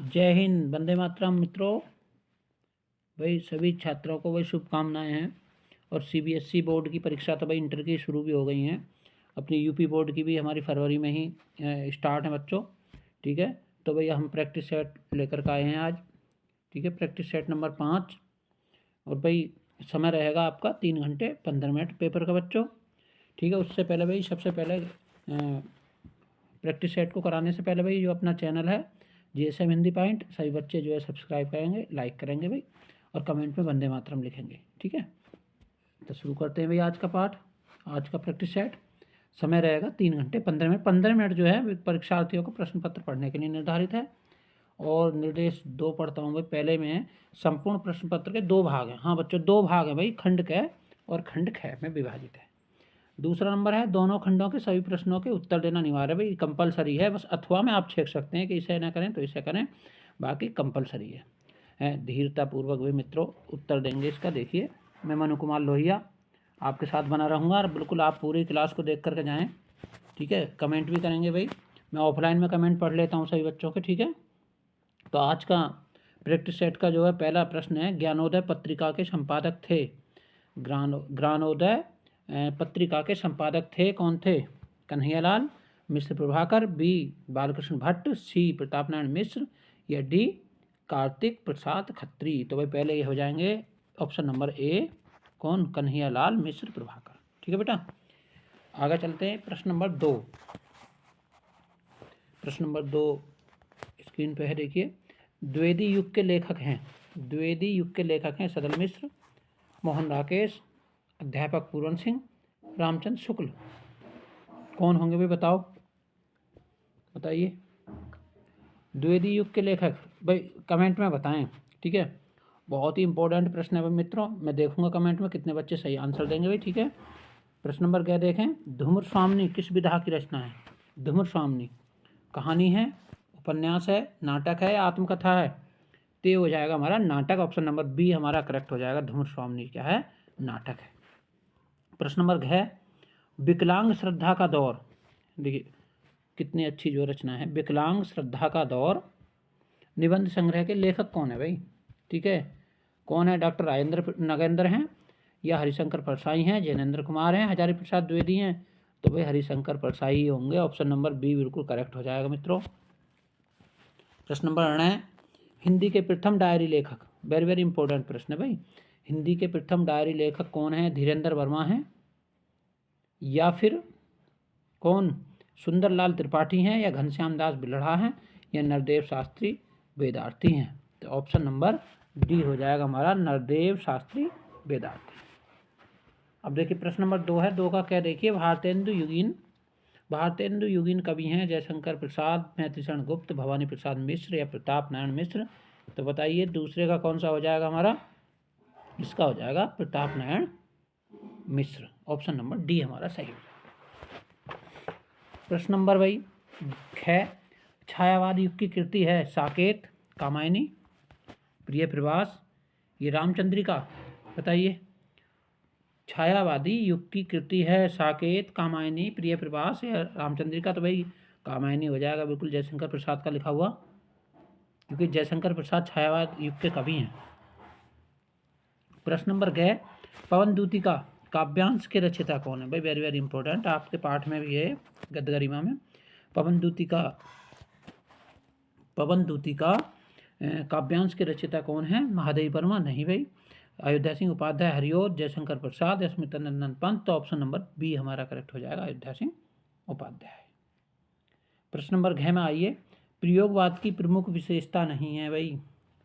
जय हिंद, वंदे मातरम। मित्रों, भाई सभी छात्रों को भाई शुभकामनाएं हैं। और सीबीएसई बोर्ड की परीक्षा तो भाई इंटर की शुरू भी हो गई हैं। अपनी यूपी बोर्ड की भी हमारी फरवरी में ही स्टार्ट है बच्चों। ठीक है, तो भाई हम प्रैक्टिस सेट लेकर के आए हैं आज। ठीक है, प्रैक्टिस सेट नंबर 5। और भाई समय रहेगा आपका 3 घंटे 15 मिनट पेपर का बच्चों। ठीक है, उससे पहले भाई सबसे पहले प्रैक्टिस सेट को कराने से पहले भाई जो अपना चैनल है जीएसएम हिंदी पॉइंट, सभी बच्चे जो है सब्सक्राइब करेंगे, लाइक करेंगे भाई, और कमेंट में वंदे मातरम लिखेंगे। ठीक है, तो शुरू करते हैं भाई आज का पाठ, आज का प्रैक्टिस सेट। समय रहेगा 3 घंटे 15 मिनट। 15 मिनट जो है परीक्षार्थियों को प्रश्न पत्र पढ़ने के लिए निर्धारित है। और निर्देश 2 पढ़ता हूँ भाई। पहले में संपूर्ण प्रश्न पत्र के 2 भाग हैं। हाँ बच्चों, 2 भाग हैं भाई, खंड क और खंड ख में विभाजित है। दूसरा नंबर है दोनों खंडों के सभी प्रश्नों के उत्तर देना अनिवार्य है भाई, कंपलसरी है। बस अथवा में आप छेक सकते हैं कि इसे ना करें तो इसे करें, बाकी कंपलसरी है। धीरतापूर्वक भी मित्रों उत्तर देंगे इसका। देखिए, मैं मनु कुमार लोहिया आपके साथ बना रहूँगा और बिल्कुल आप पूरी क्लास को देख करके जाएँ। ठीक है, कमेंट भी करेंगे भाई, मैं ऑफलाइन में कमेंट पढ़ लेता हूँ सभी बच्चों के। ठीक है, तो आज का प्रैक्टिस सेट का जो है पहला प्रश्न है, ज्ञानोदय पत्रिका के संपादक थे। ज्ञानोदय पत्रिका के संपादक थे कौन थे? कन्हैयालाल मिश्र प्रभाकर, बी बालकृष्ण भट्ट, सी प्रताप नारायण मिश्र, या डी कार्तिक प्रसाद खत्री। तो भाई पहले ये हो जाएंगे ऑप्शन नंबर ए, कौन? कन्हैयालाल मिश्र प्रभाकर। ठीक है बेटा, आगे चलते हैं। प्रश्न नंबर 2। प्रश्न नंबर 2 स्क्रीन पे है, देखिए। द्विवेदी युग के लेखक हैं, द्विवेदी युग के लेखक हैं सदल मिश्र, मोहन राकेश, अध्यापक पूरन सिंह, रामचंद्र शुक्ल। कौन होंगे भाई, बताओ, बताइए। द्विवेदी युग के लेखक भाई कमेंट में बताएं। ठीक है, बहुत ही इंपॉर्टेंट प्रश्न है भाई मित्रों। मैं देखूंगा कमेंट में कितने बच्चे सही आंसर देंगे भाई। ठीक है, प्रश्न नंबर क्या देखें। धूम्र स्वामिनी किस विधा की रचना है? धूम्र स्वामिनी कहानी है, उपन्यास है, नाटक है या आत्मकथा है? तो ये हो जाएगा हमारा नाटक। ऑप्शन नंबर बी हमारा करेक्ट हो जाएगा। धूम्र स्वामिनी क्या है? नाटक है। प्रश्न नंबर घ, विकलांग श्रद्धा का दौर। देखिए कितनी अच्छी जो रचना है, विकलांग श्रद्धा का दौर निबंध संग्रह के लेखक कौन है भाई? ठीक है, कौन है? डॉक्टर राजेंद्र नगेंद्र हैं, या हरिशंकर परसाई हैं, जैनेन्द्र कुमार हैं, हजारी प्रसाद द्विवेदी हैं? तो भाई हरिशंकर परसाई होंगे। ऑप्शन नंबर बी बिल्कुल करेक्ट हो जाएगा मित्रों। प्रश्न नंबर 9, हिंदी के प्रथम डायरी लेखक। वेरी वेरी इंपॉर्टेंट प्रश्न है भाई। हिंदी के प्रथम डायरी लेखक कौन है? धीरेन्द्र वर्मा हैं, या फिर कौन? सुंदरलाल त्रिपाठी हैं, या घनश्याम दास बिलड़ा हैं, या नरदेव शास्त्री वेदार्थी हैं? तो ऑप्शन नंबर डी हो जाएगा हमारा, नरदेव शास्त्री वेदार्थी। अब देखिए प्रश्न नंबर 2 है। 2 का क्या देखिए, भारतेंदु युगीन। भारतेंदु युगीन कवि हैं जयशंकर प्रसाद, मैत्रीशरण गुप्त, भवानी प्रसाद मिश्र, या प्रताप नारायण मिश्र? तो बताइए दूसरे का कौन सा हो जाएगा हमारा? इसका हो जाएगा Pratap Narayan Mishra. Option number D हमारा सही हो जाएगा। प्रश्न नंबर भाई 6, छायावाद युग की कृति है साकेत, कामायनी, प्रिय प्रवास, ये रामचंद्रिका? बताइए, छायावादी युग की कृति है साकेत, कामायनी, प्रिय प्रवास, या रामचंद्रिका? तो भाई कामायनी हो जाएगा बिल्कुल, जयशंकर प्रसाद का लिखा हुआ, क्योंकि जयशंकर प्रसाद छायावाद युग के कवि हैं। प्रश्न नंबर ग, पवन दूतिका काव्यांश के रचयिता कौन है? भाई वेरी वेरी इंपॉर्टेंट, आपके पाठ में भी है गद्य गरिमा में। पवन दूतिका काव्यांश के रचयिता कौन है? महादेवी वर्मा? नहीं भाई, अयोध्या सिंह उपाध्याय, हरिओद, जयशंकर प्रसाद, स्मितानंदन पंत? तो ऑप्शन नंबर बी हमारा करेक्ट हो जाएगा, अयोध्या सिंह उपाध्याय। प्रश्न नंबर घ में आइए, प्रयोगवाद की प्रमुख विशेषता नहीं है भाई।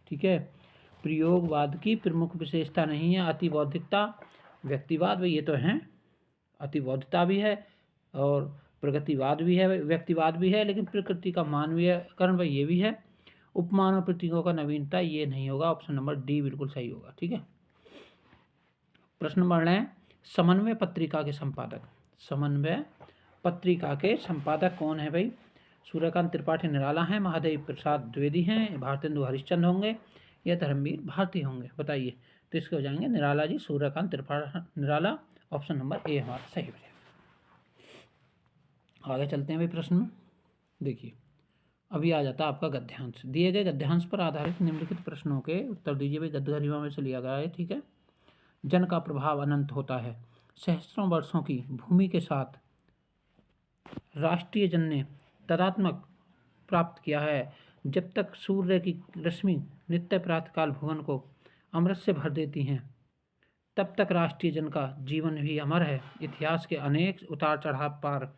ठीक है, प्रयोगवाद की प्रमुख विशेषता नहीं है अतिबौद्धिकता, व्यक्तिवाद। भाई ये तो हैं, अतिबौद्धिकता भी है और प्रगतिवाद भी है, व्यक्तिवाद भी है, लेकिन प्रकृति का मानवीयकरण भाई ये भी है। उपमान और प्रतीकों का नवीनता ये नहीं होगा। ऑप्शन नंबर डी बिल्कुल सही होगा। ठीक है, प्रश्न नंबर 9, समन्वय पत्रिका के संपादक। समन्वय पत्रिका के संपादक कौन है भाई? सूर्यकांत त्रिपाठी निराला हैं, महादेव प्रसाद द्विवेदी हैं, भारतेंदु हरिश्चंद्र होंगे, या धर्मवीर भारती होंगे? बताइए, तो इसके हो जाएंगे Nirala ji, Suryakant Tripathi Nirala. Option number A हमारा सही हो जाएगा। आगे चलते हैं भाई प्रश्न में। देखिए अभी आ जाता है आपका गद्यांश। दिए गए गद्यांश पर आधारित निम्नलिखित प्रश्नों के उत्तर दीजिए। भाई गद्य गरिमा में से लिया गया है, ठीक है। जन का प्रभाव अनंत होता है। सहस्त्रों वर्षों की भूमि के साथ राष्ट्रीय जन ने तादात्म्य प्राप्त किया है। जब तक सूर्य की रश्मि नित्य प्रातःकाल भुवन को अमृत से भर देती हैं, तब तक राष्ट्रीय जन का जीवन भी अमर है। इतिहास के अनेक उतार चढ़ाव पार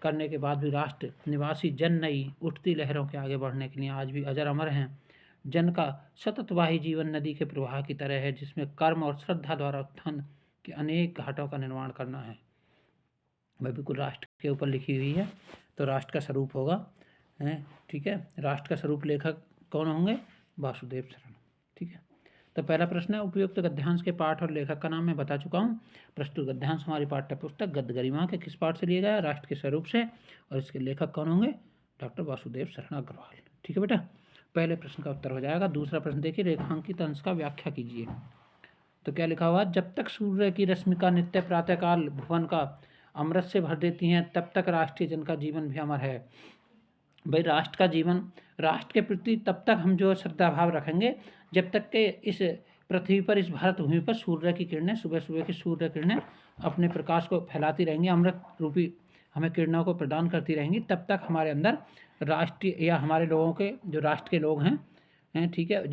करने के बाद भी राष्ट्र निवासी जन नई उठती लहरों के आगे बढ़ने के लिए आज भी अजर अमर हैं। जन का सततवाही जीवन नदी के प्रवाह की तरह है, जिसमें कर्म और श्रद्धा द्वारा उत्थान के अनेक घाटों का निर्माण करना है। वह बिल्कुल राष्ट्र के ऊपर लिखी हुई है, तो राष्ट्र का स्वरूप होगा, है, ठीक है। राष्ट्र का स्वरूप लेखक कौन होंगे? वासुदेव शरण, ठीक है। तो पहला प्रश्न है, उपयुक्त गद्यांश के पाठ और लेखक का नाम मैं बता चुका हूँ। प्रस्तुत गद्यांश हमारी पाठ्य पुस्तक गद्य गरिमा के किस पाठ से लिया गया? राष्ट्र के स्वरूप से। और इसके लेखक कौन होंगे? डॉक्टर वासुदेव शरण अग्रवाल, ठीक है बेटा। पहले प्रश्न का उत्तर हो जाएगा। दूसरा प्रश्न देखिए, रेखांकित अंश का व्याख्या कीजिए। तो क्या लिखा हुआ? जब तक सूर्य की रश्मि का नित्य प्रातःकाल भुवन का अमृत से भर देती हैं, तब तक राष्ट्रीय जन का जीवन भी अमर है। भाई राष्ट्र का जीवन, राष्ट्र के प्रति तब तक हम जो श्रद्धा भाव रखेंगे जब तक के इस पृथ्वी पर, इस भारत भूमि पर सूर्य की किरणें, सुबह सुबह की सूर्य किरणें अपने प्रकाश को फैलाती रहेंगी, अमृत रूपी हमें किरणों को प्रदान करती रहेंगी, तब तक हमारे अंदर राष्ट्रीय या हमारे लोगों के, जो राष्ट्र के लोग हैं, ठीक है,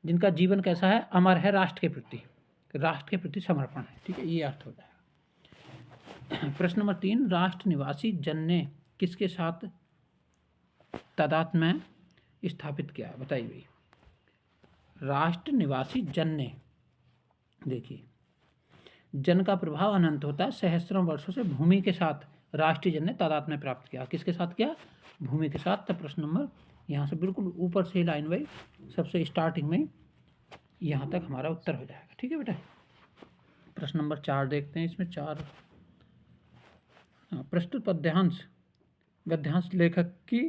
जिनका जीवन कैसा है? अमर है, राष्ट्र के प्रति समर्पण है, ठीक है, ये अर्थ हो जाएगा। प्रश्न नंबर 3, राष्ट्र निवासी जन ने किसके साथ तादात्म्य स्थापित किया? बताइए भाई। राष्ट्र निवासी जन ने, देखिए, जन का प्रभाव अनंत होता है। सहस्त्रों वर्षों से भूमि के साथ राष्ट्रीय जन ने तादात्म्य प्राप्त किया। किसके साथ किया? भूमि के साथ। तब प्रश्न नंबर यहाँ से बिल्कुल ऊपर से लाइन वाइज सबसे स्टार्टिंग में यहाँ तक हमारा उत्तर हो जाएगा, ठीक है बेटा। प्रश्न नंबर 4 देखते हैं। इसमें 4, प्रस्तुत गद्यांश लेखक की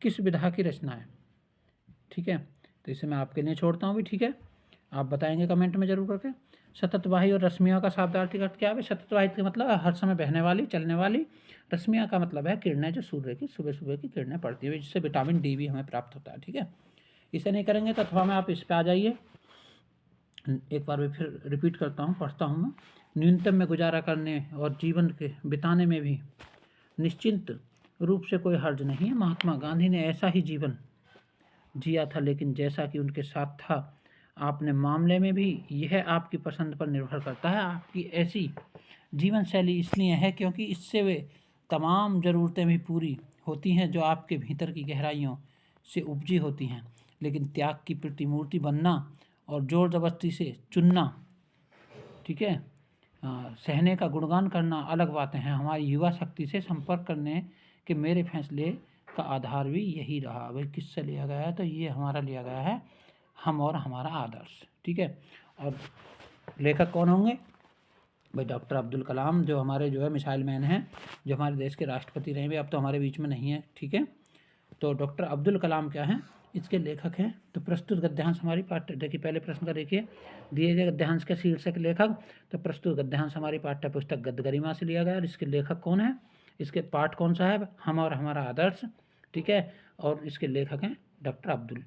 किस विधा की रचना है? ठीक है, तो इसे मैं आपके लिए छोड़ता हूँ भी, ठीक है, आप बताएंगे कमेंट में जरूर करके। सततवाही और रश्मियों का शाब्दार्थिक अर्थ क्या है? सततवाही का मतलब हर समय बहने वाली, चलने वाली। रश्मियाँ का मतलब है किरणें, जो सूर्य की सुबह सुबह की किरणें पड़ती है, जिससे विटामिन डी भी हमें प्राप्त होता है, ठीक है। इसे नहीं करेंगे तो अथवा में आप इस पर आ जाइए। एक बार भी फिर रिपीट करता हूँ, पढ़ता हूँ मैं। न्यूनतम में गुजारा करने और जीवन के बिताने में भी निश्चिंत रूप से कोई हर्ज नहीं है। महात्मा गांधी ने ऐसा ही जीवन जिया था, लेकिन जैसा कि उनके साथ था, आपने मामले में भी यह आपकी पसंद पर निर्भर करता है। आपकी ऐसी जीवन शैली इसलिए है क्योंकि इससे वे तमाम ज़रूरतें भी पूरी होती हैं जो आपके भीतर की गहराइयों से उपजी होती हैं। लेकिन त्याग की प्रतिमूर्ति बनना और जोर जबरदस्ती से चुनना, ठीक है, सहने का गुणगान करना अलग बातें हैं। हमारी युवा शक्ति से संपर्क करने के मेरे फैसले का आधार भी यही रहा। भाई किससे लिया गया है? तो ये हमारा लिया गया है, हम और हमारा आदर्श, ठीक है। और लेखक कौन होंगे? भाई डॉक्टर अब्दुल कलाम, जो हमारे जो है मिसाइल मैन हैं, जो हमारे देश के राष्ट्रपति रहे, अब तो हमारे बीच में नहीं है, ठीक है। तो डॉक्टर अब्दुल कलाम क्या हैं? इसके लेखक हैं। तो प्रस्तुत गद्यांश हमारी पाठ्य, देखिए पहले प्रश्न का देखिए, दिए गए गद्यांश के शीर्षक लेखक। तो प्रस्तुत गद्यांश हमारी पाठ्य पुस्तक गद्य गरिमा से लिया गया। और इसके लेखक कौन है? इसके पाठ कौन सा है? हम और हमारा आदर्श, ठीक है। और इसके लेखक हैं डॉक्टर अब्दुल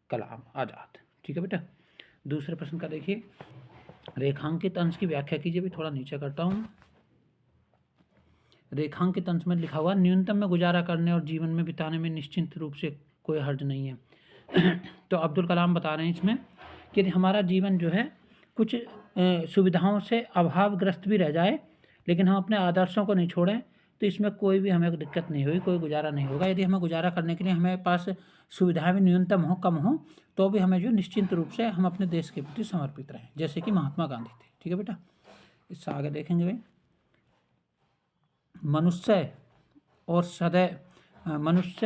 कलाम आज़ाद, ठीक है बेटा। दूसरे प्रश्न का देखिए, रेखांकित अंश की व्याख्या कीजिए। भी थोड़ा नीचे करता हूँ। रेखांकित अंश में लिखा हुआ, न्यूनतम में गुजारा करने और जीवन में बिताने में निश्चिंत रूप से कोई हर्ज नहीं है। तो अब्दुल कलाम बता रहे हैं इसमें कि हमारा जीवन जो है कुछ सुविधाओं से अभावग्रस्त भी रह जाए, लेकिन हम अपने आदर्शों को नहीं छोड़ें, तो इसमें कोई भी हमें दिक्कत नहीं होगी, कोई गुजारा नहीं होगा। यदि हमें गुजारा करने के लिए हमें पास सुविधाएं भी न्यूनतम हो, कम हो, तो भी हमें जो निश्चिंत रूप से हम अपने देश के प्रति समर्पित रहें, जैसे कि महात्मा गांधी थे, ठीक है बेटा। इससे आगे देखेंगे भाई, मनुष्य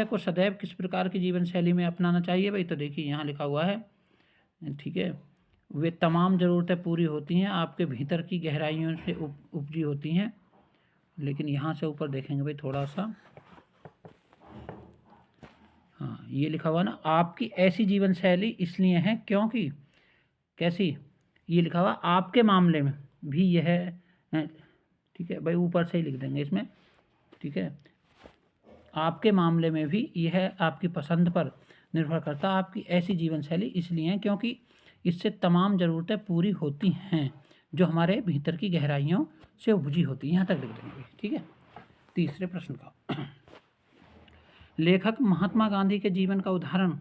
को सदैव किस प्रकार की जीवन शैली में अपनाना चाहिए? भाई तो देखिए यहाँ लिखा हुआ है, ठीक है, वे तमाम ज़रूरतें पूरी होती हैं, आपके भीतर की गहराइयों से उपजी होती हैं। लेकिन यहाँ से ऊपर देखेंगे भाई थोड़ा सा, हाँ ये लिखा हुआ ना, आपकी ऐसी जीवन शैली इसलिए है क्योंकि, कैसी, ये लिखा हुआ आपके मामले में भी यह है, ठीक है भाई, ऊपर से ही लिख देंगे इसमें, ठीक है। आपके मामले में भी यह आपकी पसंद पर निर्भर करता है। आपकी ऐसी जीवन शैली इसलिए है क्योंकि इससे तमाम ज़रूरतें पूरी होती हैं जो हमारे भीतर की गहराइयों से उपजी होती हैं। यहाँ तक लिख देंगे, ठीक है। तीसरे प्रश्न का लेखक महात्मा गांधी के जीवन का उदाहरण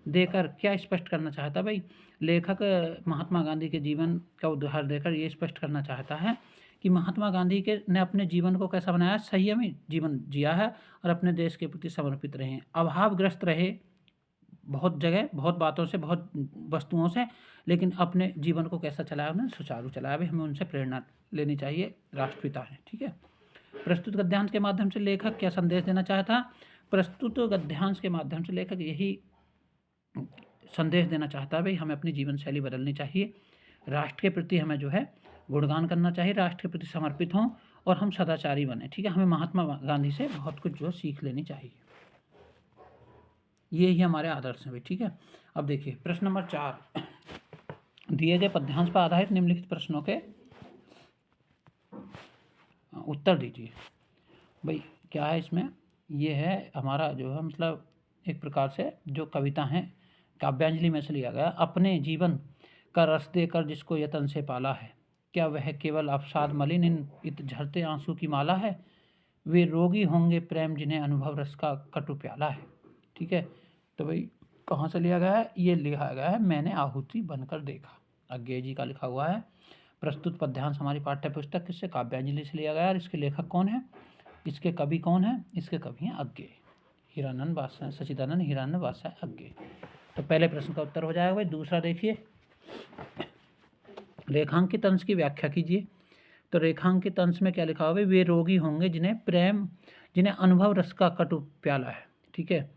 देकर क्या स्पष्ट करना चाहता? भाई लेखक महात्मा गांधी के जीवन का उदाहरण देकर ये स्पष्ट करना चाहता है कि महात्मा गांधी के ने अपने जीवन को कैसा बनाया, संयमी जीवन जिया है और अपने देश के प्रति समर्पित रहे, अभावग्रस्त रहे बहुत जगह, बहुत बातों से, बहुत वस्तुओं से, लेकिन अपने जीवन को कैसा चलाया उन्होंने, सुचारू चलाया। भाई हमें उनसे प्रेरणा लेनी चाहिए, राष्ट्रपिता हैं, ठीक है। प्रस्तुत गद्यांश के माध्यम से लेखक क्या संदेश देना चाहता? प्रस्तुत गद्यांश के माध्यम से लेखक यही संदेश देना चाहता है भाई हमें अपनी जीवन शैली बदलनी चाहिए, राष्ट्र के प्रति हमें जो है गुणगान करना चाहिए, राष्ट्र के प्रति समर्पित हों और हम सदाचारी बने, ठीक है। हमें महात्मा गांधी से बहुत कुछ जो सीख लेनी चाहिए, ये ही हमारे आदर्श हैं भाई, ठीक है। अब देखिए प्रश्न नंबर 4, दिए गए पद्यांश पर आधारित निम्नलिखित प्रश्नों के उत्तर दीजिए। भाई क्या है इसमें, ये है हमारा जो है मतलब एक प्रकार से जो कविता हैं काव्यांजलि में से लिया गया। अपने जीवन का रस देकर जिसको यतन से पाला है, क्या वह केवल अवसाद मलिन इन इत झरते आंसू की माला है? वे रोगी होंगे प्रेम जिन्हें अनुभव रस का कटु प्याला है, ठीक है। तो भाई कहाँ से लिया गया है, ये लिखा गया है मैंने आहुति बनकर देखा, अज्ञेय जी का लिखा हुआ है। प्रस्तुत पद्यांश हमारी पाठ्य पुस्तक किससे, काव्यांजलि से लिया गया है। और इसके लेखक कौन है, इसके कवि कौन है, इसके कवि हैं अज्ञेय, हीरानंद वात्स्यायन, सच्चिदानंद हीरानंद वात्स्यायन अज्ञेय। तो पहले प्रश्न का उत्तर हो जाएगा भाई। दूसरा देखिए, रेखांकित अंश की व्याख्या कीजिए। तो रेखांकित अंश में क्या लिखा हुआ है, वे रोगी होंगे जिन्हें अनुभव रस का कटु प्याला है, ठीक है।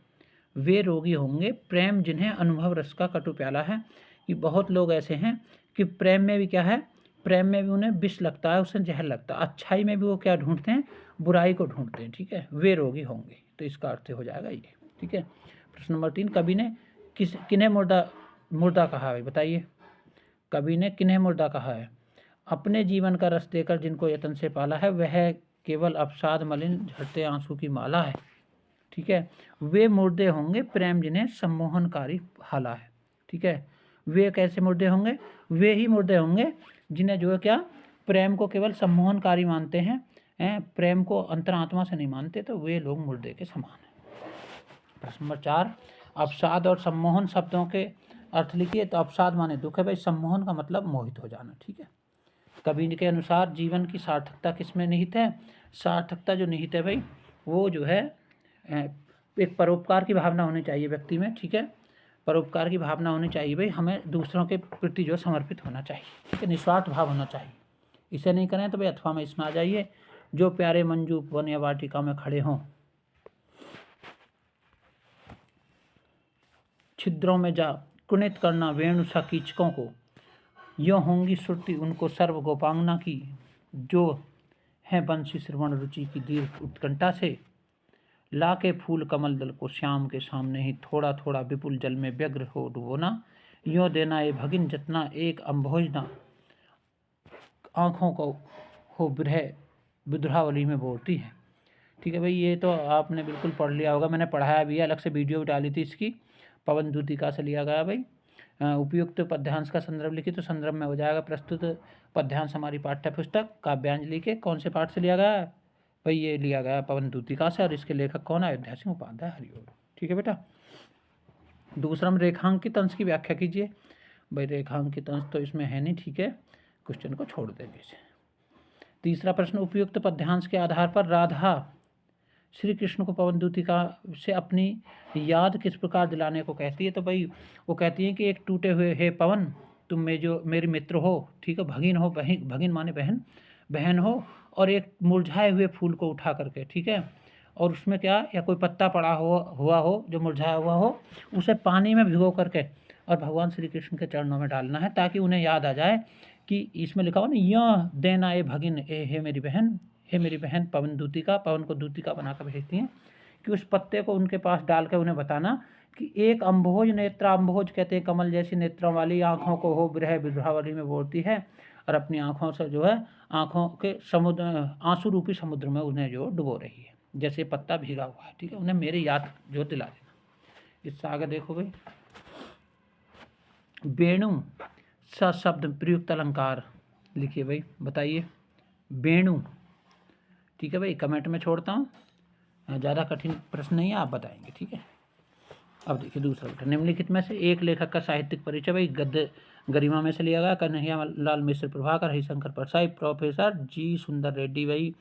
वे रोगी होंगे प्रेम जिन्हें अनुभव रस का कटु प्याला है, कि बहुत लोग ऐसे हैं कि प्रेम में भी क्या है, प्रेम में भी उन्हें विष लगता है, उससे जहर लगता है, अच्छाई में भी वो क्या ढूंढते हैं, बुराई को ढूंढते हैं, ठीक है। वे रोगी होंगे, तो इसका अर्थ हो जाएगा ये, ठीक है। प्रश्न नंबर 3, कवि ने किन्हें मुर्दा कहा है, बताइए। कवि ने किन्हें मुर्दा कहा है? अपने जीवन का रस देकर जिनको यतन से पाला है, वह केवल अवसाद मलिन झरते आंसू की माला है, ठीक है। वे मुर्दे होंगे प्रेम जिन्हें सम्मोहनकारी हाला है, ठीक है। वे कैसे मुर्दे होंगे, वे ही मुर्दे होंगे जिन्हें जो है क्या, प्रेम को केवल सम्मोहनकारी मानते हैं, प्रेम को अंतरात्मा से नहीं मानते, तो वे लोग मुर्दे के समान हैं। प्रश्न नंबर 4, अवसाद और सम्मोहन शब्दों के अर्थ लिखिए। तो अवसाद माने दुख है भाई, सम्मोहन का मतलब मोहित हो जाना, ठीक है। कवि के अनुसार जीवन की सार्थकता किस में निहित है? सार्थकता जो निहित है भाई, वो जो है एक परोपकार की भावना होनी चाहिए व्यक्ति में, ठीक है। परोपकार की भावना होनी चाहिए भाई, हमें दूसरों के प्रति जो समर्पित होना चाहिए, ठीक है, निस्वार्थ भाव होना चाहिए। इसे नहीं करें तो भाई अथवा में इसमें आ जाइए, जो प्यारे मंजू वन या वाटिका में खड़े हों, छिद्रों में जा कुनित करना वेणु सा कीचकों को, यों होंगी श्रुति उनको सर्व गोपांगना की, जो है बंसी श्रवण रुचि की दीर्घ उत्कंठा से, ला के फूल कमल दल को श्याम के सामने ही थोड़ा थोड़ा विपुल जल में व्यग्र हो डुबोना, यों देना ये भगिन जतना एक अम्भोजना, आँखों को हो विद्रावली में बोलती है, ठीक है भाई। ये तो आपने बिल्कुल पढ़ लिया होगा, मैंने पढ़ाया भी है, अलग से वीडियो भी डाली थी इसकी, पवन दूतिका से लिया गया भाई। उपयुक्त पद्यांश का संदर्भ लिखिए। तो संदर्भ में हो जाएगा प्रस्तुत पद्यांश हमारी पाठ्य पुस्तक काव्यांजलि के कौन से पाठ से लिया गया है भाई, ये लिया गया पवन दूतिका से, और इसके लेखक कौन है, अयोध्या सिंह उपाध्याय हरिओम, ठीक है बेटा। दूसरा में रेखांकित अंश की व्याख्या कीजिए। भाई रेखांकित अंश तो इसमें है नहीं, ठीक है, क्वेश्चन को छोड़ देंगे इसे। तीसरा प्रश्न, उपयुक्त पद्यांश के आधार पर राधा श्री कृष्ण को पवन दूतिका से अपनी याद किस प्रकार दिलाने को कहती है? तो भाई वो कहती है कि एक टूटे हुए हे पवन, तुम में जो मेरे मित्र हो, ठीक है, भगिन हो, भगिन माने बहन हो, और एक मुरझाए हुए फूल को उठा करके, ठीक है, और उसमें क्या, या कोई पत्ता पड़ा हुआ हो जो मुरझाया हुआ हो, उसे पानी में भिगो करके और भगवान श्री कृष्ण के चरणों में डालना है, ताकि उन्हें याद आ जाए कि इसमें लिखा हो ना, यह देना ए भगिन हे मेरी बहन, हे मेरी बहन पवन दूतिका, पवन को दूतिका बनाकर भेजती हैं, कि उस पत्ते को उनके पास डाल कर उन्हें बताना कि एक अम्भोज नेत्रा, अम्भोज कहते हैं कमल जैसी नेत्रों वाली, आँखों को हो विद्रावली में बोलती है, और अपनी आँखों से जो है आँखों के समुद्र, आंसू रूपी समुद्र में उन्हें जो डुबो रही है, जैसे पत्ता भीगा हुआ है, ठीक है, उन्हें मेरी याद जो दिला देना। इससे आगे देखो भाई, वेणु शब्द प्रयुक्त अलंकार लिखिए भाई, बताइए वेणु, ठीक है भाई, कमेंट में छोड़ता हूँ, ज़्यादा कठिन प्रश्न नहीं है, आप बताएंगे, ठीक है। अब देखिए दूसरा बेटा, निम्नलिखित में से एक लेखक का साहित्यिक परिचय, भाई गद्य गरिमा में से लिया गया, कन्हैया लाल मिश्र प्रभाकर, हरिशंकर परसाई, प्रोफेसर जी सुंदर रेड्डी। भाई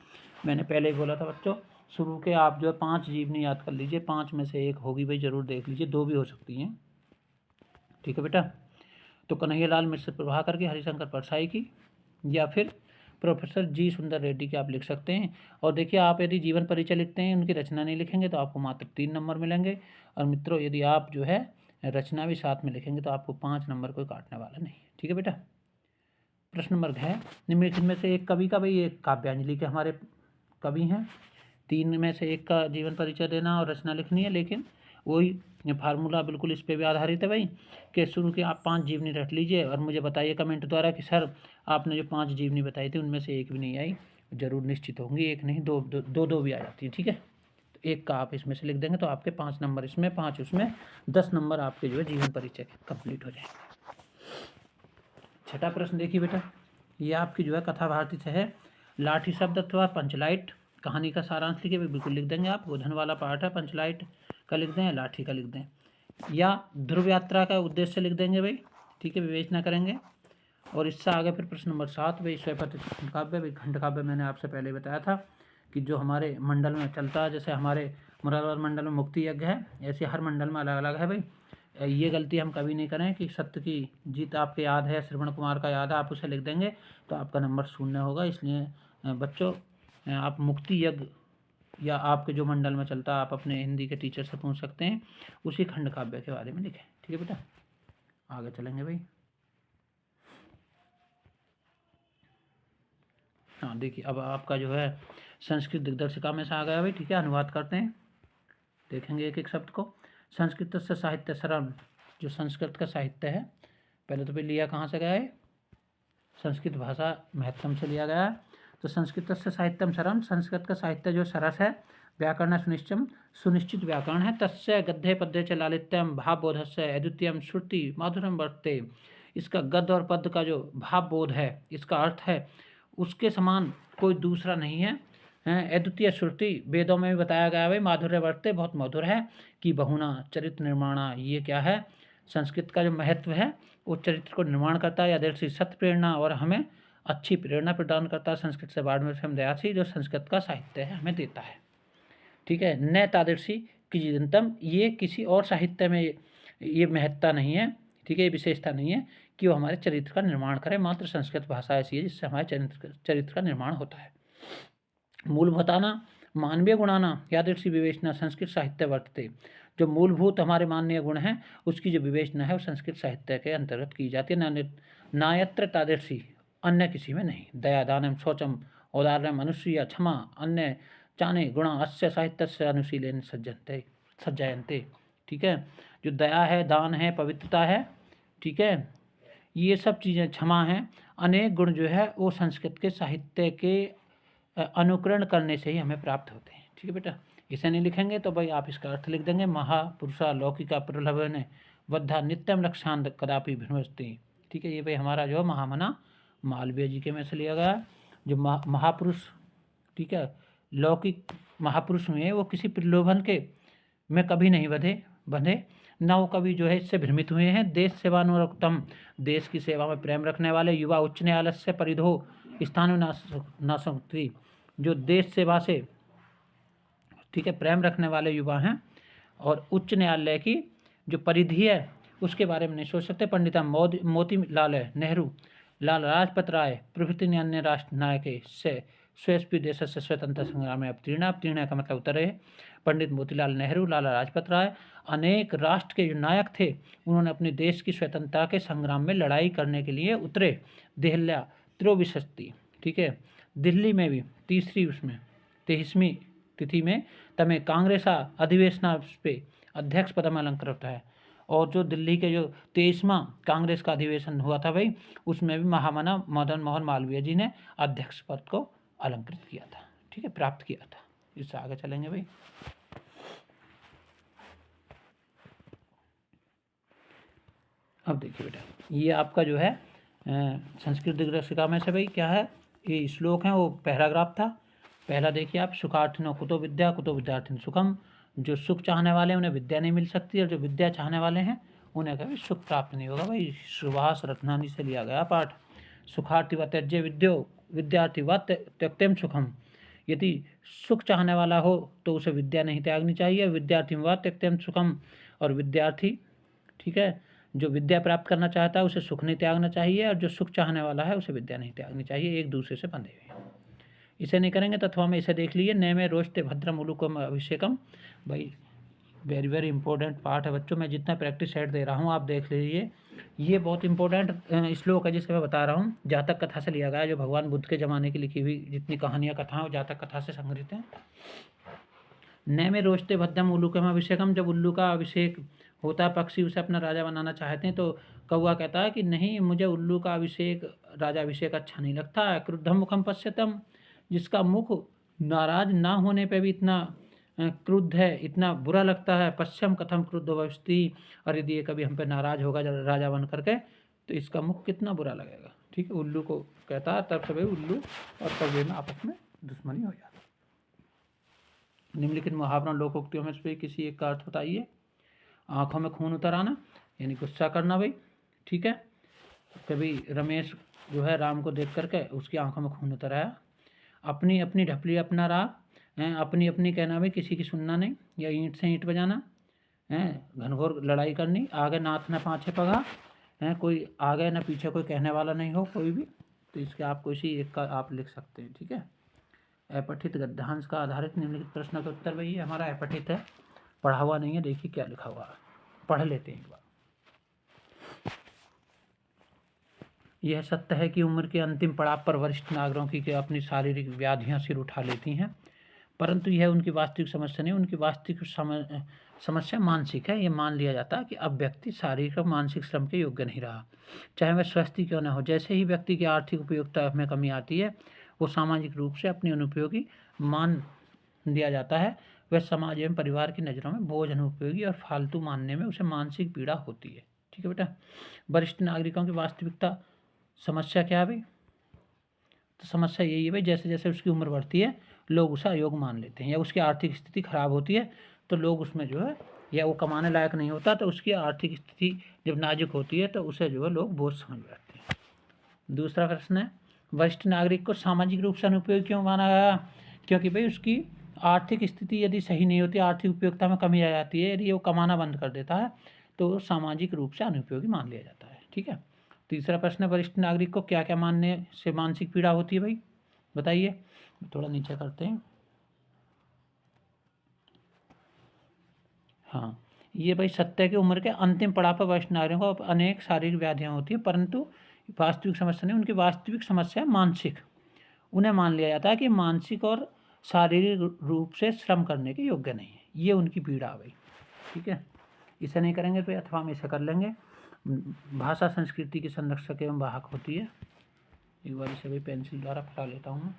मैंने पहले ही बोला था बच्चों, शुरू के आप जो है 5 जीवनी याद कर लीजिए, 5 में से एक होगी भाई, जरूर देख लीजिए, 2 भी हो सकती हैं, ठीक है बेटा। तो कन्हैया लाल मिश्र प्रभाकर की, हरिशंकर परसाई की, या फिर प्रोफेसर जी सुंदर रेड्डी के आप लिख सकते हैं। और देखिए आप यदि जीवन परिचय लिखते हैं, उनकी रचना नहीं लिखेंगे तो आपको मात्र 3 नंबर मिलेंगे। और मित्रों यदि आप जो है रचना भी साथ में लिखेंगे तो आपको 5 नंबर कोई काटने वाला नहीं, ठीक है बेटा। प्रश्न नंबर है, निम्नलिखित में से एक कवि का, भाई एक काव्यांजलि के हमारे कवि हैं, 3 में से एक का जीवन परिचय देना और रचना लिखनी है, लेकिन वही फार्मूला बिल्कुल इस पर भी आधारित है भाई, कि शुरू के आप 5 जीवनी रख लीजिए और मुझे बताइए कमेंट द्वारा कि सर आपने जो 5 जीवनी बताई थी उनमें से एक भी नहीं आई। जरूर निश्चित होंगी, एक नहीं, दो भी आ जाती है, ठीक है। तो एक का आप इसमें से लिख देंगे तो आपके 5 नंबर इसमें, 5 उसमें, 10 नंबर आपके जो है जीवन परिचय कंप्लीट हो जाएंगे। छठा प्रश्न देखिए बेटा, ये आपकी जो है कथा भारती से है, लाठी शब्द अथवा पंचलाइट कहानी का सारांश लिखिए, बिल्कुल लिख देंगे आप, गोधन वाला पार्ट है, पंचलाइट का लिख दें, लाठी का लिख दें, या ध्रुव यात्रा का उद्देश्य लिख देंगे भाई, ठीक है, विवेचना करेंगे। और इससे आगे फिर प्रश्न नंबर 7 भाई, स्वयंपति खंड काव्य। भाई खंड काव्य मैंने आपसे पहले बताया था कि जो हमारे मंडल में चलता है, जैसे हमारे मुरादाबाद मंडल में मुक्ति यज्ञ है, ऐसे हर मंडल में अलग अलग है भाई। ये गलती हम कभी नहीं करें कि सत्य की जीत आपके याद है, श्रवण कुमार का याद है, आप उसे लिख देंगे तो आपका नंबर 0 होगा। इसलिए बच्चों आप मुक्ति यज्ञ या आपके जो मंडल में चलता है, आप अपने हिंदी के टीचर से पूछ सकते हैं, उसी खंड काव्य के बारे में लिखें, ठीक है बेटा। आगे चलेंगे भाई। हाँ देखिए, अब आपका जो है संस्कृत दिग्दर्शिका में से आ गया भाई, ठीक है, अनुवाद करते हैं, देखेंगे एक एक शब्द को। संस्कृत से साहित्य सरल, जो संस्कृत का साहित्य है, पहले तो भाई लिया कहाँ से गया है, संस्कृत भाषा महत्तम से लिया गया है। तो संस्कृत से साहित्यम सरम, संस्कृत का साहित्य जो सरस है, व्याकरण सुनिश्चम, सुनिश्चित व्याकरण है, तस्य गद्य पद्य च लालित्यम भावबोधस्य अद्वितीयम श्रुति माधुरम वर्तते। इसका गद्य और पद्य का जो भाव बोध है, इसका अर्थ है, उसके समान कोई दूसरा नहीं है। अद्वितीय श्रुति, वेदों में भी बताया गया भाई, माधुर्य वर्तते, बहुत मधुर है, कि बहुना चरित्र निर्माणा, ये क्या है, संस्कृत का जो महत्व है वो चरित्र को निर्माण करता है, यादृशी सत्य प्रेरणा, और हमें अच्छी प्रेरणा प्रदान करता है। संस्कृत से बाढ़ में हम दयासी, जो संस्कृत का साहित्य है हमें देता है, ठीक है। न तादृशी किजिदंतम, ये किसी और साहित्य में ये महत्ता नहीं है, ठीक है, ये विशेषता नहीं है कि वो हमारे चरित्र का निर्माण करे, मात्र संस्कृत भाषा ऐसी है जिससे हमारे चरित्र का निर्माण होता है। मूलभूताना मानवीय गुणाना यादृशी विवेचना संस्कृत साहित्य वर्तते, जो मूलभूत हमारे माननीय गुण हैं उसकी जो विवेचना है वो संस्कृत साहित्य के अंतर्गत की जाती है, नायत्र तादृशी, अन्य किसी में नहीं। दया दानम शौचम औदार्यम अनुसूया क्षमा अन्य चाने गुणा अस्य साहित्य से अनुशीलन सज्जयन्ते, ठीक है। जो दया है, दान है, पवित्रता है, ठीक है, ये सब चीज़ें, क्षमा हैं, अनेक गुण जो है वो संस्कृत के साहित्य के अनुकरण करने से ही हमें प्राप्त होते हैं, ठीक है बेटा। इसे नहीं लिखेंगे तो भाई आप इसका अर्थ लिख देंगे, महापुरुषा लौकिका प्रलभन बद्धा नित्यम रक्षांत कदापि भिन्वस्ती, ठीक है। ये भाई हमारा जो महामना मालवीय जी के में से लिया गया, जो महापुरुष, ठीक है, लौकिक महापुरुष हुए वो किसी प्रलोभन के में कभी नहीं बंधे, न वो कभी जो है इससे भ्रमित हुए हैं। देश सेवानुरक्तम, देश की सेवा में प्रेम रखने वाले, युवा उच्च न्यायालय से परिधो स्थान नाशक्ति, जो देश सेवा से, ठीक है, प्रेम रखने वाले युवा हैं और उच्च न्यायालय की जो परिधि है उसके बारे में नहीं सोच सकते। पंडिता मोतीलाल नेहरू, लाल लाजपत राय प्रभृति अन्य राष्ट्र नायक से स्वयं देश से स्वतंत्रता संग्राम में अवतीर्ण का मतलब उत्तर है। पंडित मोतीलाल नेहरू, लाला लाजपत राय अनेक राष्ट्र के जो नायक थे, उन्होंने अपने देश की स्वतंत्रता के संग्राम में लड़ाई करने के लिए उतरे। देहल्या त्रयोविंशति, ठीक है, दिल्ली में भी तीसरी उसमें 23वीं तिथि में तमें कांग्रेस अधिवेशना पे अध्यक्ष पद में अलंकृत है। और जो दिल्ली के जो 23वां कांग्रेस का अधिवेशन हुआ था भाई, उसमें भी महामना मदन मोहन मालवीय जी ने अध्यक्ष पद को अलंकृत किया था, ठीक है, प्राप्त किया था। इससे आगे चलेंगे भाई। अब देखिए बेटा, ये आपका जो है संस्कृत दिग्दर्शिका में से भाई क्या है, ये श्लोक है, वो पैराग्राफ था। पहला देखिए आप, सुखार्थिनो कुतो विद्या कुतो विद्यार्थिन सुखम। जो सुख चाहने वाले हैं उन्हें विद्या नहीं मिल सकती, और जो विद्या चाहने वाले हैं उन्हें कभी सुख प्राप्त नहीं होगा। भाई सुभाष रत्नानी से लिया गया पाठ। सुखार्थी व त्यज्य विद्यो विद्यार्थी व त्यक्तेम सुखम। यदि सुख चाहने वाला हो तो उसे विद्या नहीं त्यागनी चाहिए, विद्यार्थी व त्यक्तेम सुखम। और विद्यार्थी, ठीक है, जो विद्या प्राप्त करना चाहता है उसे सुख नहीं त्यागना चाहिए, और जो सुख चाहने वाला है उसे विद्या नहीं त्यागनी चाहिए, एक दूसरे से बंधे हुए। इसे नहीं करेंगे तो अथवा में इसे देख लीजिए, नए में रोचते भद्रम उलुकम अभिषेकम। भाई वेरी वेरी इंपॉर्टेंट पार्ट है बच्चों, मैं जितना प्रैक्टिस सेट दे रहा हूँ आप देख लीजिए। ये बहुत इंपॉर्टेंट श्लोक है जिसके मैं बता रहा हूँ, जातक कथा से लिया गया है, जो भगवान बुद्ध के ज़माने की लिखी हुई जितनी कहानियाँ कथा हैं वो जातक कथा से संग्रहित हैं। नए में रोचते भद्रम उल्लूकम अभिषेकम। जब उल्लू का अभिषेक होता है, पक्षी उसे अपना राजा बनाना चाहते हैं, तो कौवा कहता है कि नहीं, मुझे उल्लू का अभिषेक, राजा अभिषेक अच्छा नहीं लगता है। क्रुद्धम मुखम पश्यतम। जिसका मुख नाराज ना होने पे भी इतना क्रुद्ध है, इतना बुरा लगता है। पश्चिम कथम क्रुद्ध भविष्यति। और यदि ये कभी हम पे नाराज होगा राजा बन करके, तो इसका मुख कितना बुरा लगेगा। ठीक है, उल्लू को कहता है। तब से भाई उल्लू और कौवे में आपस में दुश्मनी हो जाती है। निम्नलिखित मुहावरा लोकोक्तियों में से किसी एक का अर्थ बताइए। आँखों में खून उतर आना, यानी गुस्सा करना भाई। ठीक है, कभी रमेश जो है राम को देख करके उसकी आंखों में खून उतर आया। अपनी अपनी ढपली अपना राह, अपनी अपनी कहना भाई, किसी की सुनना नहीं, या ईंट से ईंट बजाना, घनघोर लड़ाई करनी, आगे नाथ न पाछे पगा, कोई आगे न पीछे कोई कहने वाला नहीं हो कोई भी। तो इसके आप कोई सी एक का आप लिख सकते हैं। ठीक है, अपठित गद्यांश का आधारित निम्नलिखित प्रश्न का उत्तर भाई, हमारा अपठित है, पढ़ा हुआ नहीं है। देखिए क्या लिखा हुआ है, पढ़ लेते हैं एक बार। यह सत्य है कि उम्र के अंतिम पड़ाव पर वरिष्ठ नागरिकों की अपनी शारीरिक व्याधियां सिर उठा लेती हैं, परंतु यह उनकी वास्तविक समस्या नहीं, उनकी वास्तविक समस्या मानसिक है। ये मान लिया जाता है कि अब व्यक्ति शारीरिक और मानसिक श्रम के योग्य नहीं रहा, चाहे वह स्वस्थ क्यों न हो। जैसे ही व्यक्ति की आर्थिक उपयोगिता में कमी आती है, वो सामाजिक रूप से अपनी अनुपयोगी मान दिया जाता है। वह समाज एवं परिवार की नज़रों में बोझ, अनुपयोगी और फालतू मानने में उसे मानसिक पीड़ा होती है। ठीक है बेटा, वरिष्ठ नागरिकों की वास्तविकता समस्या क्या है भाई? तो समस्या यही है भाई, जैसे जैसे उसकी उम्र बढ़ती है लोग उसे अयोग्य मान लेते हैं, या उसकी आर्थिक स्थिति खराब होती है तो लोग उसमें जो है, या वो कमाने लायक नहीं होता तो उसकी आर्थिक स्थिति जब नाजुक होती है तो उसे जो है लोग बोझ समझ बैठते हैं। दूसरा प्रश्न है, वरिष्ठ नागरिक को सामाजिक रूप से अनुपयोगी क्यों माना गया? क्योंकि भाई उसकी आर्थिक स्थिति यदि सही नहीं होती, आर्थिक उपयोगिता में कमी आ जाती है, यदि वो कमाना बंद कर देता है तो सामाजिक रूप से अनुपयोगी मान लिया जाता है। ठीक है, तीसरा प्रश्न है, वरिष्ठ नागरिक को क्या क्या मानने से मानसिक पीड़ा होती है भाई, बताइए। थोड़ा नीचे करते हैं। हाँ, ये भाई सत्य की उम्र के अंतिम पड़ाव पर वरिष्ठ नागरिकों को अनेक शारीरिक व्याधियाँ होती हैं, परंतु वास्तविक समस्या नहीं, उनकी वास्तविक समस्या मानसिक। उन्हें मान लिया जाता है कि मानसिक और शारीरिक रूप से श्रम करने के योग्य नहीं है, ये उनकी पीड़ा है भाई। ठीक है, इसे नहीं करेंगे तो अथवा हम इसे कर लेंगे। भाषा संस्कृति की संरक्षक एवं वाहक होती है। एक बार इसे भी पेंसिल द्वारा फटा लेता हूँ मैं।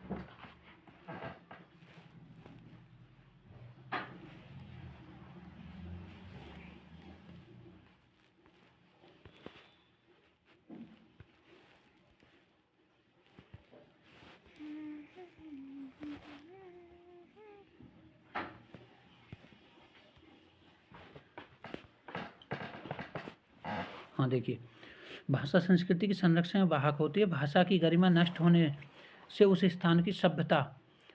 हाँ देखिए, भाषा संस्कृति की संरक्षण में वाहक होती है। भाषा की गरिमा नष्ट होने से उस स्थान की सभ्यता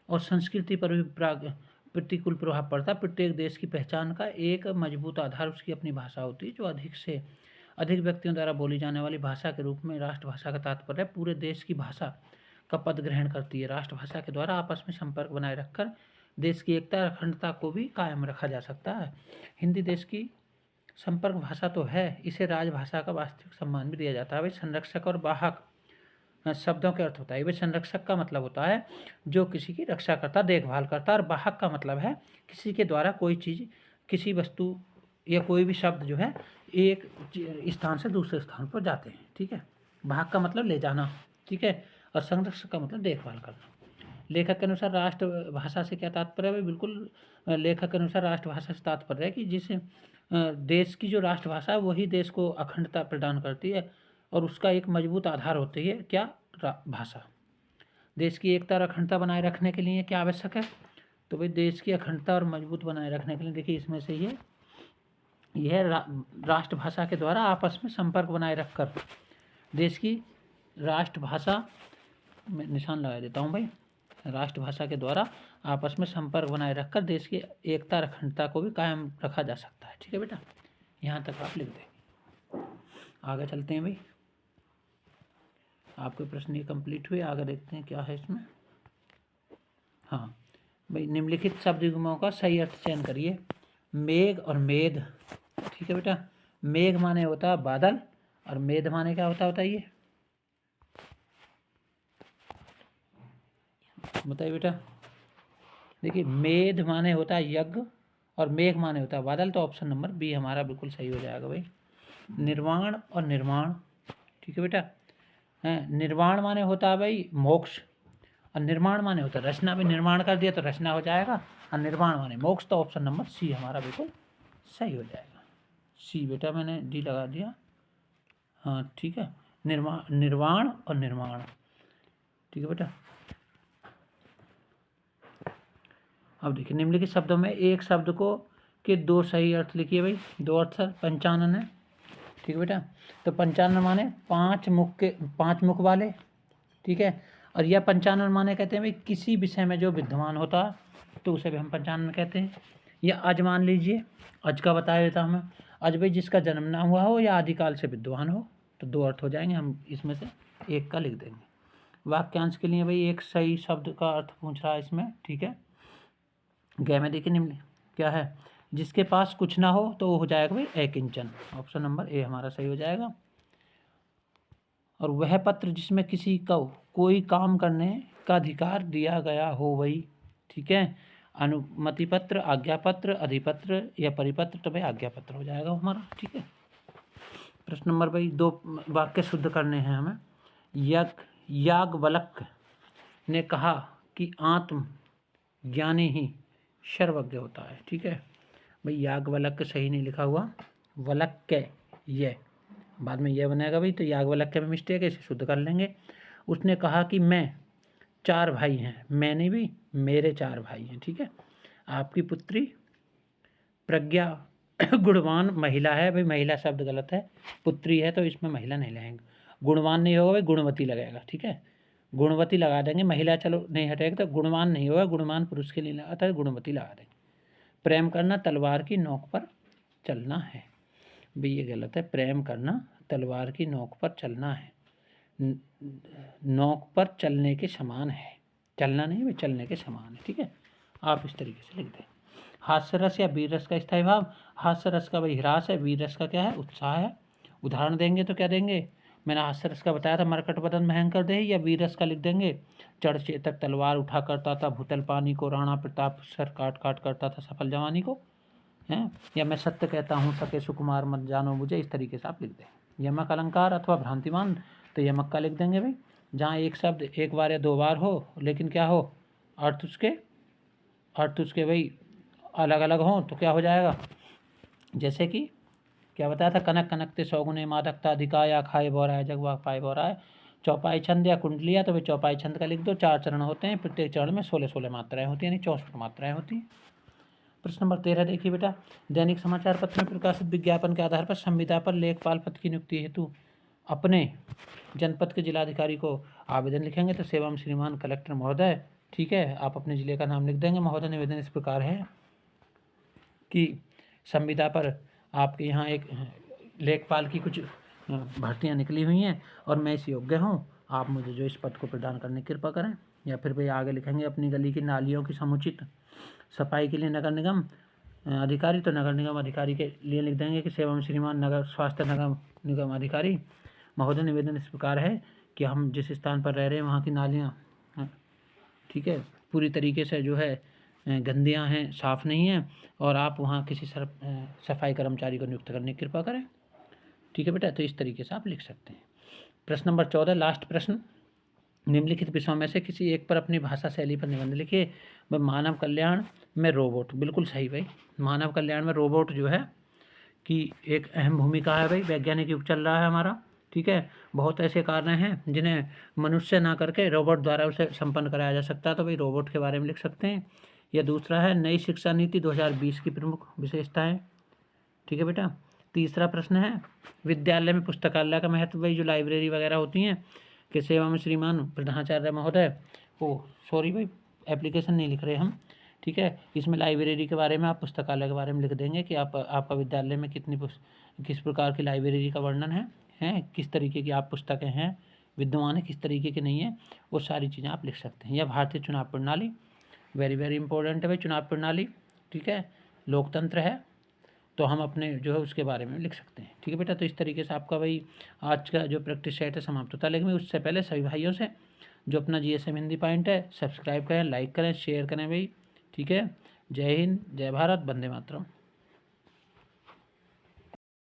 और संस्कृति पर भी प्रतिकूल प्रभाव पड़ता है। प्रत्येक देश की पहचान का एक मजबूत आधार उसकी अपनी भाषा होती है, जो अधिक से अधिक व्यक्तियों द्वारा बोली जाने वाली भाषा के रूप में राष्ट्रभाषा का तात्पर्य पूरे देश की भाषा का पद ग्रहण करती है। राष्ट्रभाषा के द्वारा आपस में संपर्क बनाए रखकर देश की एकता और अखंडता को भी कायम रखा जा सकता है। हिंदी देश की संपर्क भाषा तो है, इसे राजभाषा का वास्तविक सम्मान भी दिया जाता है। भाई संरक्षक और वाहक शब्दों के अर्थ बताइए। भाई संरक्षक का मतलब होता है जो किसी की रक्षा करता, देखभाल करता, और वाहक का मतलब है किसी के द्वारा कोई चीज़, किसी वस्तु या कोई भी शब्द जो है एक स्थान से दूसरे स्थान पर जाते हैं। ठीक है, वाहक का मतलब ले जाना। ठीक है, और संरक्षक का मतलब देखभाल करना। लेखक के अनुसार राष्ट्रभाषा से क्या तात्पर्य है? बिल्कुल लेखक के अनुसार राष्ट्रभाषा से तात्पर्य है कि जिस देश की जो राष्ट्रभाषा है वही देश को अखंडता प्रदान करती है और उसका एक मजबूत आधार होती है क्या? भाषा। देश की एकता और अखंडता बनाए रखने के लिए क्या आवश्यक है? तो भाई देश की अखंडता और मजबूत बनाए रखने के लिए देखिए इसमें से यह राष्ट्रभाषा के द्वारा आपस में संपर्क बनाए रखकर देश की राष्ट्रभाषा में निशान लगा देता हूँ भाई, राष्ट्रभाषा के द्वारा आपस में संपर्क बनाए रखकर देश की एकता और अखंडता को भी कायम रखा जा सकता है। ठीक है बेटा, यहाँ तक आप लिख दें। आगे चलते हैं भाई, आपके प्रश्न ये कंप्लीट हुए। आगे देखते हैं क्या है इसमें। हाँ भाई, निम्नलिखित शब्द युग्मों का सही अर्थ चयन करिए। मेघ और मेद। ठीक है बेटा, मेघ माने होता है बादल और मेद माने क्या होता है ये बताइए बेटा। देखिए मेद माने होता है यज्ञ और मेघ माने होता है बादल, तो ऑप्शन नंबर बी हमारा बिल्कुल सही हो जाएगा भाई। निर्वाण और निर्माण। ठीक है बेटा, निर्वाण माने होता है भाई मोक्ष और निर्माण माने होता है रचना। भी निर्माण कर दिया तो रचना हो जाएगा और निर्माण माने मोक्ष, तो ऑप्शन नंबर सी हमारा बिल्कुल सही हो जाएगा। सी बेटा मैंने डी लगा दिया। हाँ ठीक है, निर्वाण और निर्माण। ठीक है बेटा, अब देखिए निम्नलिखित शब्दों में एक शब्द को के दो सही अर्थ लिखिए भाई। दो अर्थ सर पंचानन है। ठीक है बेटा, तो पंचानन माने पांच मुख वाले। ठीक है, और यह पंचानन माने कहते हैं भाई किसी विषय में जो विद्यमान होता तो उसे भी हम पंचानन कहते हैं। या अज मान लीजिए, अज का बता देता हूँ मैं। अज भाई जिसका जन्म ना हुआ हो या आदिकाल से विद्वान हो, तो दो अर्थ हो जाएंगे, हम इसमें से एक का लिख देंगे। वाक्यांश के लिए भाई एक सही शब्द का अर्थ पूछ रहा है इसमें। ठीक है, गै में देखिए निम्न क्या है, जिसके पास कुछ ना हो तो वो हो जाएगा भाई अकिंचन। ऑप्शन नंबर ए हमारा सही हो जाएगा। और वह पत्र जिसमें किसी को कोई काम करने का अधिकार दिया गया हो वही। ठीक है, अनुमति पत्र, आज्ञा पत्र, अधिपत्र या परिपत्र, तो भाई आज्ञा पत्र हो जाएगा हमारा। ठीक है, प्रश्न नंबर भाई दो वाक्य शुद्ध करने हैं हमें। याज्ञवल्क्य ने कहा कि आत्म ज्ञानी ही सर्वज्ञ होता है। ठीक है भाई, याज्ञवल्क्य सही नहीं लिखा हुआ, वल्क्य ये बाद में यह बनेगा भाई, तो याज्ञवल्क्य में मिस्टेक है, इसे शुद्ध कर लेंगे। उसने कहा कि मैं 4 भाई हैं, मैंने भी मेरे 4 भाई हैं। ठीक है, आपकी पुत्री प्रज्ञा गुणवान महिला है भाई, महिला शब्द गलत है, पुत्री है तो इसमें महिला नहीं लगाएंगे। गुणवान नहीं होगा भाई, गुणवती लगेगा। ठीक है, गुणवती लगा देंगे, महिला चलो नहीं हटेगा, तो गुणवान नहीं होगा, गुणवान पुरुष के लिए लगाता है, गुणवती लगा देंगे। प्रेम करना तलवार की नोक पर चलना है भाई, ये गलत है। प्रेम करना तलवार की नोक पर चलना है, नोक पर चलने के समान है, चलना नहीं भाई, चलने के समान है। ठीक है, आप इस तरीके से लिख दें। हास्य रस या वीर रस का स्थायी भाव, हास्य रस का भाई ह्रास है, वीर रस का क्या है उत्साह है। उदाहरण देंगे तो क्या देंगे, मैंने हास्य रस का बताया था मरकट बदन भयंकर दे, या वीर रस का लिख देंगे चढ़ चेतक तलवार उठा करता था भूतल पानी को, राणा प्रताप सर काट काट करता था सफल जवानी को, हैं। या मैं सत्य कहता हूँ सके सुकुमार मत जानो मुझे, इस तरीके से आप लिख दें। यमक अलंकार अथवा भ्रांतिमान, तो यमक का लिख देंगे भाई, जहाँ एक शब्द एक बार या 2 बार हो लेकिन क्या हो अर्थ उसके भाई अलग अलग हों, तो क्या हो जाएगा। जैसे कि क्या बताया था, कनक कनकते सौगुने मादकता अधिकाया खाए बोराए जगवा पाए बोराए। चौपाई छंद या कुंडलिया, तो भाई चौपाई छंद का लिख दो। 4 चरण होते हैं, प्रत्येक चरण में 16-16 मात्राएं होती हैं, यानी 64 मात्राएं होती हैं। प्रश्न नंबर 13 देखिए बेटा, दैनिक समाचार पत्र में प्रकाशित विज्ञापन के आधार पर संविदा पर लेखपाल पद की नियुक्ति हेतु अपने जनपद के जिलाधिकारी को आवेदन लिखेंगे, तो सेवम श्रीमान कलेक्टर महोदय। ठीक है, आप अपने जिले का नाम लिख देंगे। महोदय निवेदन इस प्रकार है कि संविदा पर आपके यहाँ एक लेखपाल की कुछ भर्तियाँ निकली हुई हैं और मैं इस योग्य हूँ, आप मुझे जो इस पद को प्रदान करने की कृपा करें। या फिर भाई आगे लिखेंगे अपनी गली की नालियों की समुचित सफाई के लिए नगर निगम अधिकारी, तो नगर निगम अधिकारी के लिए लिख देंगे कि सेवम श्रीमान नगर स्वास्थ्य निगम अधिकारी महोदय निवेदन इस प्रकार है कि हम जिस स्थान पर रह रहे हैं वहाँ की नालियाँ ठीक है पूरी तरीके से जो है गंदियाँ हैं, साफ़ नहीं हैं, और आप वहाँ किसी सफाई कर्मचारी को नियुक्त करने की कृपा करें। ठीक है बेटा, तो इस तरीके से आप लिख सकते हैं। प्रश्न नंबर 14 लास्ट प्रश्न, निम्नलिखित विषयों में से किसी एक पर अपनी भाषा शैली पर निबंध लिखिए। भाई मानव कल्याण में रोबोट, बिल्कुल सही भाई। मानव कल्याण में रोबोट जो है कि एक अहम भूमिका है भाई। वैज्ञानिक युग चल रहा है हमारा, ठीक है। बहुत ऐसे कार्य हैं जिन्हें मनुष्य ना करके रोबोट द्वारा उसे संपन्न कराया जा सकता है, तो भाई रोबोट के बारे में लिख सकते हैं। या दूसरा है नई शिक्षा नीति 2020 की प्रमुख विशेषताएं, ठीक है बेटा। तीसरा प्रश्न है विद्यालय में पुस्तकालय का महत्व, भाई जो लाइब्रेरी वगैरह होती हैं कि सेवा में श्रीमान प्रधानाचार्य महोदय, ओ सॉरी भाई एप्लीकेशन नहीं लिख रहे हम, ठीक है। इसमें लाइब्रेरी के बारे में आप पुस्तकालय के बारे में लिख देंगे कि आपका विद्यालय में किस प्रकार की लाइब्रेरी का वर्णन है किस तरीके की आप पुस्तकें हैं विद्यमान है, किस तरीके की नहीं है, वो सारी चीज़ें आप लिख सकते हैं। या भारतीय चुनाव प्रणाली, वेरी वेरी इंपॉर्टेंट है भाई चुनाव प्रणाली, ठीक है। लोकतंत्र है, तो हम अपने जो है उसके बारे में लिख सकते हैं, ठीक है बेटा। तो इस तरीके से आपका भाई आज का जो प्रैक्टिस सेट है समाप्त होता है। लेकिन उससे पहले सभी भाइयों से जो अपना GSM हिंदी पॉइंट है सब्सक्राइब करें, लाइक करें, शेयर करें भाई, ठीक है। जय हिंद, जय भारत, वंदे मातरम।